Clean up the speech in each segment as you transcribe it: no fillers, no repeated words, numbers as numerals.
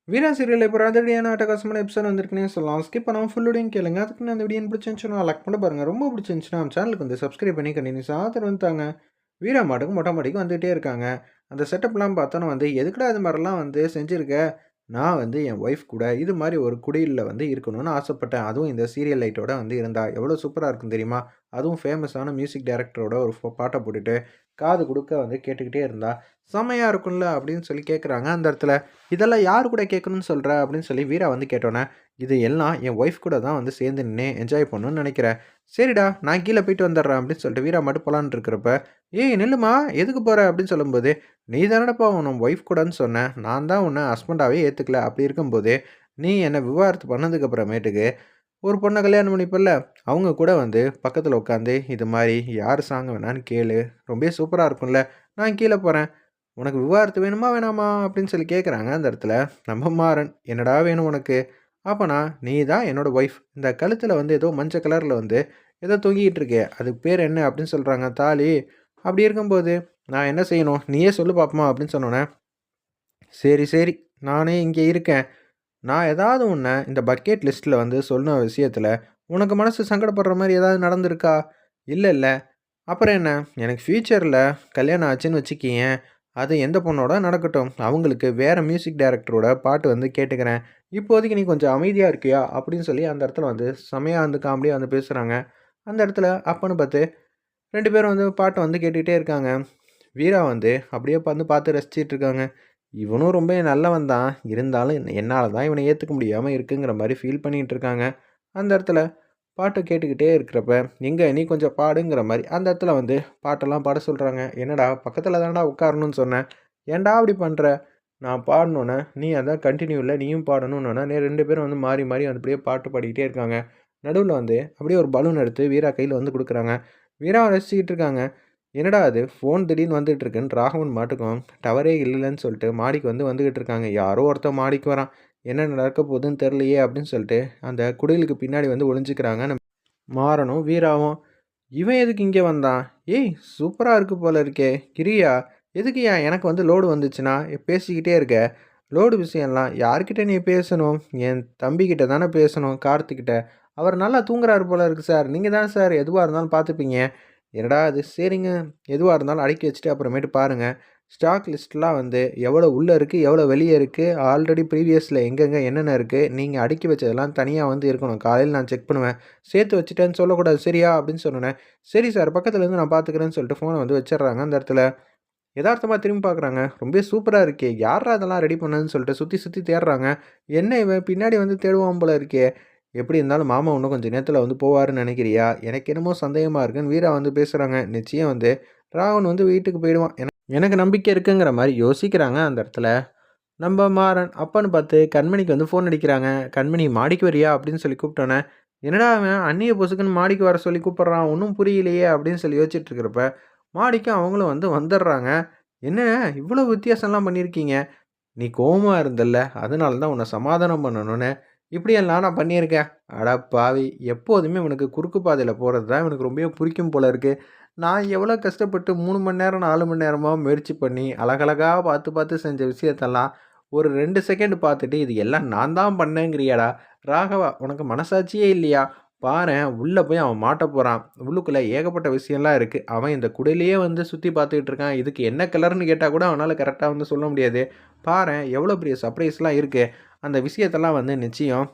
வீரா serial இப்போ அதிரடியான அட்டகாசமான எபிசோட் வந்திருக்குன்னே சொல்லலாம். ஸ்கிப் பண்ணாமல் ஃபுல்லோடையும் கேளுங்க. அதுக்கு நான் அந்த வீடியோ பிடிச்சிருந்துச்சுன்னா லைக் பண்ணி பாருங்கள். ரொம்ப பிடிச்சிருந்துச்சுன்னா நம்ம சேனலுக்கு வந்து சப்ஸ்கிரைப் பண்ணி கண்டினியூஸாக ஆதரவு வந்துட்டாங்க. வீரா மாட்டுக்கு மொட்டை மாடிக்கு வந்துகிட்டே இருக்காங்க. அந்த செட்டப்லாம் பார்த்தோன்னா வந்து எதுக்குடா இது மாதிரிலாம் வந்து செஞ்சுருக்க. நான் வந்து என் ஒய்ஃப் கூட இது மாதிரி ஒரு குடியில் வந்து இருக்கணும்னு ஆசைப்பட்டேன். அதுவும் இந்த சீரியல் லைட்டோட வந்து இருந்தா எவ்வளோ சூப்பராக இருக்கும் தெரியுமா. அதுவும் ஃபேமஸான மியூசிக் டைரக்டரோட ஒரு பாட்டை போட்டுட்டு காது கொடுக்க வந்து கேட்டுக்கிட்டே இருந்தா செம்மையாக இருக்கும்ல அப்படின்னு சொல்லி கேட்குறாங்க அந்த இடத்துல. இதெல்லாம் யார் கூட கேட்கணும்னு சொல்கிற அப்படின்னு சொல்லி வீரா வந்து கேட்டோன்னே, இது எல்லாம் என் ஒய்ஃப் கூட தான் வந்து சேர்ந்து நின்று என்ஜாய் பண்ணணும்னு நினைக்கிறேன். சரிடா நான் கீழே போயிட்டு வந்துடுறேன் அப்படின்னு சொல்லிட்டு வீரா மட்டும் போலான்னு இருக்கிறப்ப, ஏய் நில்லுமா எதுக்கு போகிற அப்படின்னு சொல்லும்போது, நீ தானடப்பா உன் ஒய்ஃப் கூடன்னு சொன்னேன். நான் தான் உன்னை ஹஸ்பண்டாகவே ஏற்றுக்கல. அப்படி இருக்கும்போது நீ என்னை விவாகரத்து பண்ணதுக்கு அப்புறமேட்டுக்கு ஒரு பொண்ணை கல்யாணம் பண்ணிப்பல்ல, அவங்க கூட வந்து பக்கத்தில் உட்காந்து இது மாதிரி யார் சாங் வேணான்னு கேளு, ரொம்ப சூப்பராக இருக்கும்ல, நான் கீழே போகிறேன், உனக்கு விவாகரத்து வேணுமா வேணாமா அப்படின்னு சொல்லி கேட்குறாங்க அந்த இடத்துல. நம்ம மாறன், என்னடா வேணும் உனக்கு. அப்போனா நீ தான் என்னோட ஒய்ஃப். இந்த கழுத்தில் வந்து ஏதோ மஞ்சள் கலரில் வந்து ஏதோ தொங்கிக்கிட்டு இருக்கே, அதுக்கு பேர் என்ன அப்படின்னு சொல்கிறாங்க, தாலி. அப்படி இருக்கும்போது நான் என்ன செய்யணும் நீயே சொல்லு பார்ப்போமா அப்படின்னு சொன்னோன்னே, சரி சரி நானே இங்கே இருக்கேன். நான் ஏதாவது ஒன்று இந்த பக்கெட் லிஸ்ட்டில் வந்து சொன்ன விஷயத்தில் உனக்கு மனசு சங்கடப்படுற மாதிரி ஏதாவது நடந்திருக்கா. இல்லை இல்லை. அப்புறம் என்ன, எனக்கு ஃப்யூச்சரில் கல்யாணம் ஆச்சுன்னு வச்சுக்கியேன், அது எந்த பொண்ணோட நடக்கட்டும், அவங்களுக்கு வேறு மியூசிக் டைரக்டரோட பாட்டு வந்து கேட்டுக்கிறேன். இப்போதைக்கு நீ கொஞ்சம் அமைதியாக இருக்கியா அப்படின்னு சொல்லி அந்த இடத்துல வந்து செமையாக வந்து காமெடியாக வந்து பேசுகிறாங்க. அந்த இடத்துல அப்பன்னு பார்த்து 2 பேரும் வந்து பாட்டை வந்து கேட்டுக்கிட்டே இருக்காங்க. வீரா வந்து அப்படியே வந்து பார்த்து ரசிச்சிட்டு இருக்காங்க. இவனும் ரொம்ப நல்லவன் தான், இருந்தாலும் என்னால் தான் இவனை ஏற்றுக்க முடியாமல் இருக்குங்கிற மாதிரி ஃபீல் பண்ணிகிட்டு இருக்காங்க. அந்த இடத்துல பாட்டு கேட்டுக்கிட்டே இருக்கிறப்ப, எங்கே நீ கொஞ்சம் பாடுங்கிற மாதிரி அந்த இடத்துல வந்து பாட்டெல்லாம் பாட சொல்கிறாங்க. என்னடா பக்கத்தில் தான்டா உட்காரணும்னு சொன்னேன், ஏன்டா அப்படி பண்ணுற. நான் பாடணுன்னே நீ அதான் கண்டினியூ இல்லை நீயும் பாடணுன்னே 2 பேரும் வந்து மாறி மாறி வந்து அப்படியே பாட்டு பாடிக்கிட்டே இருக்காங்க. நடுவில் வந்து அப்படியே ஒரு பலூன் எடுத்து வீரா கையில் வந்து கொடுக்குறாங்க. வீராவை ரசிச்சுக்கிட்டு இருக்காங்க. என்னடா அது ஃபோன் திடீர்னு வந்துட்டு இருக்குன்னு ராகவன் மாட்டுக்கும் டவரே இல்லைன்னு சொல்லிட்டு மாடிக்கு வந்து வந்துக்கிட்டு இருக்காங்க. யாரோ ஒருத்தன் மாடிக்கு வரான். என்ன நடக்க போகுதுன்னு தெரிலையே அப்படின்னு சொல்லிட்டு அந்த குடிலுக்கு பின்னாடி வந்து ஒளிஞ்சுக்கிறாங்க மாறனும் வீராவும். இவன் எதுக்கு இங்கே வந்தான். ஏய் சூப்பராக இருக்கு போல இருக்கே. கிரியா எதுக்குயா எனக்கு வந்து லோடு வந்துச்சுன்னா பேசிக்கிட்டே இருக்க. லோடு விஷயம்லாம் யார்கிட்ட நீ பேசணும். என் தம்பிக்கிட்ட தானே பேசணும், கார்த்திக்கிட்ட. அவர் நல்லா தூங்குறாரு போல இருக்குது சார். நீங்கள் தான் சார் எதுவாக இருந்தாலும் பார்த்துப்பீங்க. என்னடா அது சரிங்க, எதுவாக இருந்தாலும் அடக்கி வச்சுட்டு அப்புறமேட்டு பாருங்கள். ஸ்டாக் லிஸ்ட்லாம் வந்து எவ்வளோ உள்ளே இருக்குது எவ்வளோ வெளியே இருக்குது, ஆல்ரெடி ப்ரீவியஸில் எங்கெங்கே என்னென்ன இருக்குது, நீங்கள் அடுக்கி வச்சதெல்லாம் தனியாக வந்து இருக்கணும். காலையில் நான் செக் பண்ணுவேன். சேர்த்து வச்சுட்டேன்னு சொல்லக்கூடாது சரியா அப்படின்னு சொன்னேன். சரி சார் பக்கத்துலேருந்து நான் பார்த்துக்கிறேன்னு சொல்லிட்டு ஃபோனை வந்து வச்சிடுறாங்க அந்த இடத்துல. எதார்த்தமா திரும்பி பார்க்குறாங்க. ரொம்பவே சூப்பரா இருக்கே! யார்ரா இதெல்லாம் ரெடி பண்ணதுன்னு சொல்லிட்டு சுத்தி சுத்தி தேடுறாங்க. என்ன இவன் பின்னாடி வந்து தேடுவான் போல இருக்கே! எப்படி இருந்தாலும் மாமா இன்னும் கொஞ்சம் நேரத்தில வந்து போவாருன்னு நினைக்கிறியா? எனக்கு என்னமோ சந்தேகமா இருக்குன்னு வீரா வந்து பேசுறாங்க. நிச்சயம் வந்து ராவன் வந்து வீட்டுக்கு போயிடுவான். எனக்கு நம்பிக்கை இருக்குங்கிற மாரி யோசிக்கிறாங்க அந்த இடத்துல. நம்ப மாறன் அப்பன்னு பார்த்து கண்மணிக்கு வந்து ஃபோன் அடிக்கிறாங்க. "கண்மணி மாடிக்கு வரியா?" அப்படின்னு சொல்லி கூப்பிட்டோன்னே, "என்னடா அவன் அண்ணிய பொசுக்குன்னு மாடிக்கு வர சொல்லி கூப்பிடுறான். ஒண்ணும் புரியலையே!" அப்படின்னு சொல்லி யோசிச்சுட்டு இருக்கிறப்ப, மாடிக்கு அவங்களும் வந்து வந்துடுறாங்க. "என்ன இவ்வளோ வித்தியாசம்லாம் பண்ணியிருக்கீங்க? நீ கோவமா இருந்தல்ல, அதனால தான் உன்னை சமாதானம் பண்ணணும்னு இப்படியெல்லாம் நான் பண்ணியிருக்கேன்." அட பாவி! எப்போதுமே இவனுக்கு குறுக்கு பாதையில போறது தான் இவனுக்கு ரொம்பவே பிடிக்கும் போல இருக்கு. நான் எவ்வளோ கஷ்டப்பட்டு 3 மணி நேரம், 4 மணி நேரமா முயற்சி பண்ணி, அழகழகா பார்த்து பார்த்து செஞ்ச விஷயத்தெல்லாம், ஒரு 2 செகண்ட் பார்த்துட்டு, "இது எல்லாம் நான் தான் பண்ணேங்கிறியாடா? ராகவா உனக்கு மனசாட்சியே இல்லையா? பாரேன் உள்ள போய் அவன் மாட்டப் போறான். உள்ளுக்குள்ள ஏகப்பட்ட விஷயம்லாம் இருக்கு. அவன் இந்த குடிலையே வந்து சுத்தி பார்த்துக்கிட்டு இருக்கான். இதுக்கு என்ன கலர்ன்னு கேட்டா கூட அவனால கரெக்ட்டா வந்து சொல்ல முடியாது. பாரேன் எவ்வளோ பெரிய சர்ப்ரைஸ்லாம் இருக்கு. அந்த விஷயத்தெல்லாம் வந்து நிச்சயம்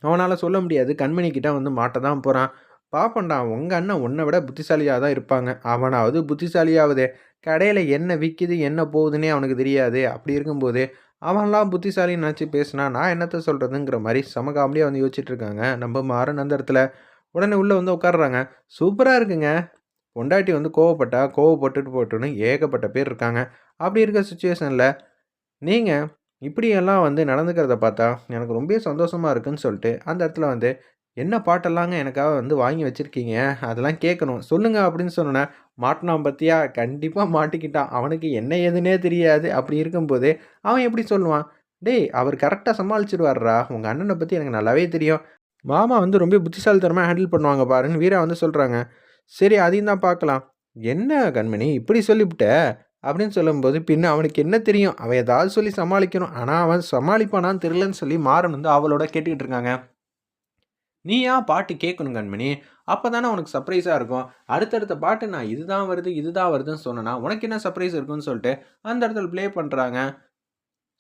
அவனால சொல்ல முடியாது. கண்மணி கிட்ட வந்து மாட்ட தான் போறான். பாப்போம்டா உங்க அண்ணன் உன்ன விட புத்திசாலியா தான் இருப்பாங்க. அவனாவது புத்திசாலியாவது. கடையில என்ன விக்கிது, என்ன போகுதுன்னே அவனுக்கு தெரியாது. அப்படி இருக்கும்போது, அவன்லாம் புத்திசாலின்னு நெனச்சு பேசுனா, நான் என்னத்த சொல்றதுங்கிற மாரி செம காமெடியா வந்து யோசிச்சுட்டு இருக்காங்க. நம்ம மாறன் அந்த இடத்துல. உடனே உள்ள வந்து உட்கார்றாங்க. சூப்பரா இருக்குங்க. பொண்டாட்டி வந்து கோவப்பட்டா, கோவப்பட்டுட்டு போட்டுன்னு ஏகப்பட்ட பேர் இருக்காங்க. அப்படி இருக்க சிச்சுவேஷன்ல நீங்க இப்படியெல்லாம் வந்து நடந்துக்கிறத பார்த்தா, எனக்கு ரொம்பவே சந்தோஷமா இருக்குன்னு சொல்லிட்டு, அந்த இடத்துல வந்து, "என்ன பாட்டெல்லாங்க எனக்காக வந்து வாங்கி வச்சிருக்கீங்க? அதெல்லாம் கேட்கணும். சொல்லுங்க." அப்படின்னு சொன்னோனே, "மாட்டுனான் பாத்தியா? கண்டிப்பா மாட்டிக்கிட்டான். அவனுக்கு என்ன ஏதுன்னே தெரியாது." அப்படி இருக்கும்போது, அவன் எப்படி சொல்லுவான்? "டேய் அவர் கரெக்ட்டா சமாளிச்சுருவார்றா. உங்க அண்ணன பத்தி எனக்கு நல்லாவே தெரியும். மாமா வந்து ரொம்ப புத்திசாலித்தனமா ஹேண்டில் பண்ணுவாங்க பாருன்னு." வீரா வந்து சொல்றாங்க. "சரி அதையும் தான் பார்க்கலாம்." "என்ன கண்மணி இப்படி சொல்லிப்புட்ட? அப்படின்னு சொல்லும்போது, பின்ன அவனுக்கு என்ன தெரியும்? அவன் ஏதாவது சொல்லி சமாளிக்கணும். ஆனா, அவன் சமாளிப்பானான்னு தெரியலன்னு சொல்லி மாறன் வந்து ஆவலோட கேட்டுக்கிட்டு இருக்காங்க. "நீ ஏன் பாட்டு கேட்கணும் கண்மணி? அப்பதானே உனக்கு சர்ப்ரைஸா இருக்கும். அடுத்தடுத்த பாட்டு நான் இதுதான் வருது, இதுதான் வருதுன்னு சொன்னேன்னா, உனக்கு என்ன சர்ப்ரைஸ் இருக்குன்னு" சொல்லிட்டு அந்த இடத்துல ப்ளே பண்றாங்க.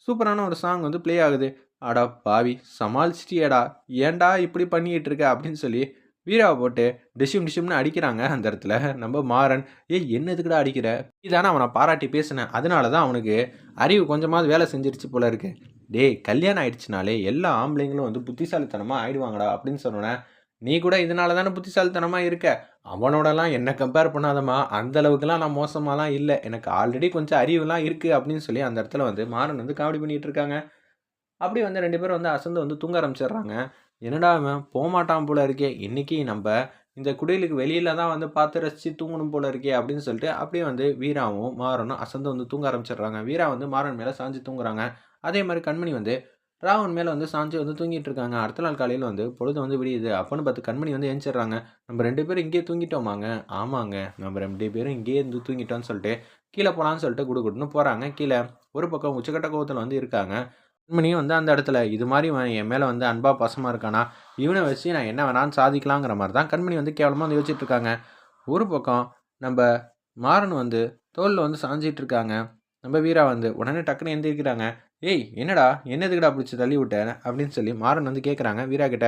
சூப்பரான ஒரு சாங் வந்து ப்ளே ஆகுது. "அட பாவி! சமாளிச்சிட்டியேடா! ஏன்டா இப்படி பண்ணிட்டு இருக்க?" அப்படின்னு சொல்லி வீராவ போட்டு டிஷும் டிஷும்னு அடிக்கிறாங்க அந்த இடத்துல. நம்ம மாறன், "ஏய் என்ன எதுக்குடா அடிக்கிற? நீ தானே அவன பாராட்டி பேசுன. அதனால தான் அவனுக்கு அறிவு கொஞ்சமாவது வேலை செஞ்சிருச்சு போல இருக்கு." "டேய் கல்யாணம் ஆயிடுச்சுனாலே எல்லா ஆம்பளைங்களும் வந்து புத்திசாலித்தனமா ஆயிடுவாங்கடா" அப்படின்னு சொன்னோனே, "நீ கூட இதனால தானே புத்திசாலித்தனமா இருக்க. அவனோடலாம் என்ன கம்பேர் பண்ணாதம்மா. அந்த அளவுக்குலாம் நான் மோசமாலாம் இல்ல. எனக்கு ஆல்ரெடி கொஞ்சம் அறிவுலாம் இருக்கு" அப்படின்னு சொல்லி அந்த இடத்துல வந்து மாறன் வந்து காமெடி பண்ணிட்டு இருக்காங்க. அப்படியே வந்து 2 பேரும் வந்து அசந்து வந்து தூங்க ஆரம்பிச்சிடுறாங்க. என்னடா இவன் போமாட்டான் போல இருக்கே! இன்னைக்கு நம்ப இந்த குடிலுக்கு வெளியில தான் வந்து பார்த்து ரசிச்சு தூங்கணும் போல இருக்கே! அப்படின்னு சொல்லிட்டு அப்படியே வந்து வீராவும், மாறனும் அசந்து வந்து தூங்க ஆரம்பிச்சிடுறாங்க. வீரா வந்து மாறன் மேல சாஞ்சு தூங்குறாங்க. அதே மாரி கண்மணி வந்து ராவன் மேல வந்து சாஞ்சு வந்து தூங்கிட்டு இருக்காங்க. அடுத்த நாள் காலையில வந்து பொழுது வந்து விடியுது. அப்பன்னு பார்த்து கண்மணி வந்து எந்திச்சிடுறாங்க. "நம்ம 2 பேரும் இங்கேயே தூங்கிட்டோமாங்க?" "ஆமாங்க. நம்ம 2 பேரும் இங்கேயே இருந்து தூங்கிட்டோம்ன்னு" சொல்லிட்டு கீழ போலான்னு சொல்லிட்டு குடுகுடுன்னு போறாங்க. கீழ ஒரு பக்கம் உச்சக்கட்ட கோவத்துல வந்து இருக்காங்க. கண்மணியும் வந்து அந்த இடத்துல, இது மாரி இவன் என் மேல வந்து அன்பா, பாசமா இருக்கானா, இவன வச்சு நான் என்ன வேணாலும் சாதிக்கலாங்கிற மாரி தான் கண்மணி வந்து கேவலமா வந்து யோசிச்சுட்டு இருக்காங்க. ஒரு பக்கம் நம்ப மாறன் வந்து தோள்ல வந்து சாஞ்சிட்டு இருக்காங்க. நம்ம வீரா வந்து உடனே டக்குனு எந்திரிக்கிறாங்க. "ஏய் என்னடா? என்ன எதுக்குடா புடிச்சு தள்ளி விட்ட?" அப்படின்னு சொல்லி மாறன் வந்து கேட்கறாங்க வீரா கிட்ட.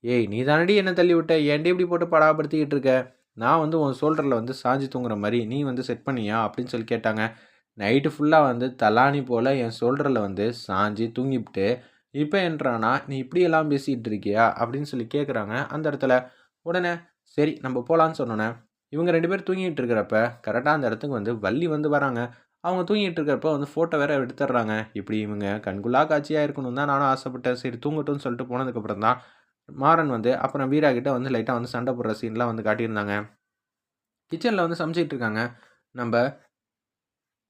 "ஏய் நீ தானடி என்ன தள்ளி விட்ட? ஏன்டி இப்படி போட்டு பாடாப்படுத்திக்கிட்டு இருக்க? நான் வந்து உன் ஷோல்டர்ல வந்து சாஞ்சு தூங்குற மாரி நீ வந்து செட் பண்ணியா?" அப்படின்னு சொல்லி கேட்டாங்க. நைட்டு ஃபுல்லா வந்து தலாணி போல என் ஷோல்டர்ல வந்து சாஞ்சு தூங்கிப்புட்டு, இப்ப என்றான்னா, "நீ இப்படியெல்லாம் பேசிட்டு இருக்கியா?" அப்படின்னு சொல்லி கேட்குறாங்க அந்த இடத்துல. உடனே சரி நம்ம போலான்னு சொன்னோனே, இவங்க 2 பேரும் தூங்கிட்டு இருக்கிறப்ப, கரெக்ட்டா அந்த இடத்துக்கு வந்து வள்ளி வந்து வராங்க. அவங்க தூங்கிட்டு இருக்கிறப்ப வந்து ஃபோட்டோ வேற எடுத்துடுறாங்க. இப்படி இவங்க கண்கொள்ளா காட்சியா இருக்கணும்னு தான் நானும் ஆசைப்பட்டேன். சரி தூங்கட்டும்னு சொல்லிட்டு போனதுக்கப்புறம் தான், மாறன் வந்து அப்புறம் வீரா கிட்ட வந்து லைட்டா வந்து சண்டை போடுற சீன்லாம் வந்து காட்டியிருந்தாங்க. கிச்சன்ல வந்து சமைச்சிட்டு இருக்காங்க. நம்ப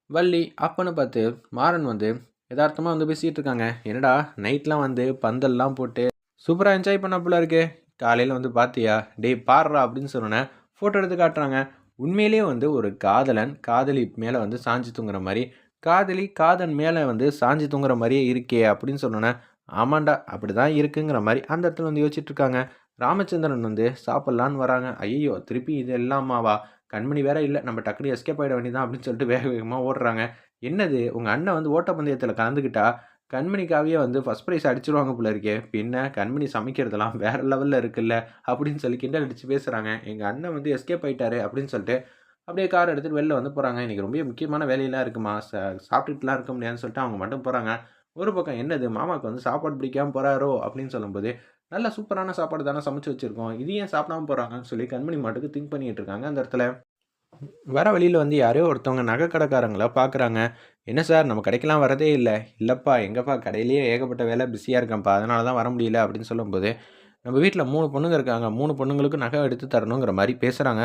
வள்ளி அப்பன்னு பார்த்து மாறன் வந்து எதார்த்தமா வந்து பேசிட்டு இருக்காங்க. "என்னடா நைட்லாம் வந்து பந்தல்லாம் போட்டு சூப்பரா என்ஜாய் பண்ண போல இருக்கே! காலையில வந்து பார்த்தியா? டேய் பார்றா!" அப்படின்னு சொன்னோனே, ஃபோட்டோ எடுத்து காட்டுறாங்க. உண்மையிலேயே வந்து ஒரு காதலன், காதலி மேல வந்து சாஞ்சு தூங்குற மாரி, காதலி காதலன் மேல வந்து சாஞ்சு தூங்குற மாரியே இருக்கே! அப்படின்னு சொன்னோனே, ஆமான்டா அப்படிதான் இருக்குங்கிற மாரி அந்த இடத்துல வந்து யோசிச்சுட்டு இருக்காங்க. ராமச்சந்திரன் வந்து சாப்பிடலான்னு வராங்க. ஐய்யய்யோ! திருப்பி இது எல்லாமாவா? கண்மணி வேற இல்ல. நம்ம டக்குனு எஸ்கேப் ஆயிட வேண்டியது தான் அப்படின்னு சொல்லிட்டு வேக வேகமா ஓடுறாங்க. என்னது உங்க அண்ணன் வந்து ஓட்டப்பந்தயத்தில கலந்துக்கிட்டா, கண்மணிக்காகவே வந்து ஃபர்ஸ்ட் பிரைஸ் அடிச்சுருவாங்க போல இருக்கே! பின்ன கண்மணி சமைக்கிறதெல்லாம் வேற லெவல்ல இருக்குல்ல, அப்படின்னு சொல்லி கிண்டல் அடிச்சு பேசுறாங்க. எங்க அண்ணன் வந்து எஸ்கேப் ஆயிட்டாரு அப்படின்னு சொல்லிட்டு, அப்படியே கார் எடுத்துட்டு வெளில வந்து போறாங்க. இன்னைக்கு ரொம்ப முக்கியமான வேலையெல்லாம் இருக்குமா, சாப்பிட்டுட்டுலாம் இருக்க முடியாதுன்னு சொல்லிட்டு அவங்க மட்டும் போறாங்க. ஒரு பக்கம் என்னது மாமாவுக்கு வந்து சாப்பாடு பிடிக்காம போறாரோ! அப்படின்னு சொல்லும்போது, நல்ல சூப்பரான சாப்பாடு தானே சமைச்சு வச்சிருக்கோம். இது ஏன் சாப்பிடாம போறாங்கன்னு சொல்லி கண்மணி மாட்டுக்கு திங்க் பண்ணிட்டு இருக்காங்க அந்த இடத்துல. வர வழியில வந்து யாரோ ஒருத்தவங்க நகை கடைக்காரங்கள பார்க்குறாங்க. "என்ன சார் நம்ம கடைக்கெல்லாம் வரதே இல்ல." "இல்லப்பா எங்கப்பா கடையிலேயே ஏகப்பட்ட வேலை பிஸியா இருக்கேன்ப்பா. அதனால தான் வர முடியல." அப்படின்னு சொல்லும்போது, நம்ம வீட்ல 3 பொண்ணுங்க இருக்காங்க. 3 பொண்ணுங்களுக்கும் நகை எடுத்து தரணுங்கிற மாரி பேசுறாங்க.